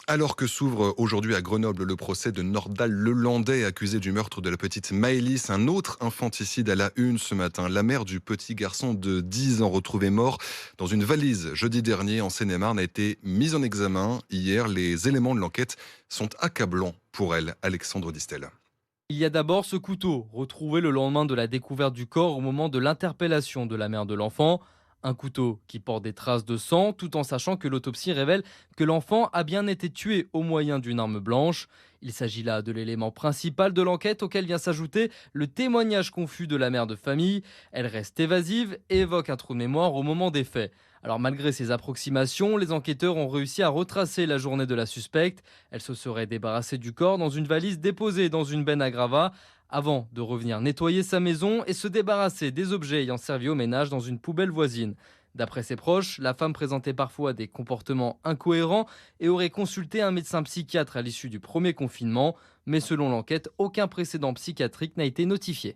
Alors que s'ouvre aujourd'hui à Grenoble le procès de Nordal Lelandais, accusé du meurtre de la petite Maëlys, un autre infanticide à la une ce matin. La mère du petit garçon de 10 ans retrouvé mort dans une valise jeudi dernier en Seine-et-Marne a été mise en examen. Hier, les éléments de l'enquête sont accablants pour elle. Alexandre Distel. Il y a d'abord ce couteau, retrouvé le lendemain de la découverte du corps au moment de l'interpellation de la mère de l'enfant. Un couteau qui porte des traces de sang, tout en sachant que l'autopsie révèle que l'enfant a bien été tué au moyen d'une arme blanche. Il s'agit là de l'élément principal de l'enquête auquel vient s'ajouter le témoignage confus de la mère de famille. Elle reste évasive et évoque un trou de mémoire au moment des faits. Alors malgré ces approximations, les enquêteurs ont réussi à retracer la journée de la suspecte. Elle se serait débarrassée du corps dans une valise déposée dans une benne à gravats avant de revenir nettoyer sa maison et se débarrasser des objets ayant servi au ménage dans une poubelle voisine. D'après ses proches, la femme présentait parfois des comportements incohérents et aurait consulté un médecin psychiatre à l'issue du premier confinement, mais selon l'enquête, aucun précédent psychiatrique n'a été notifié.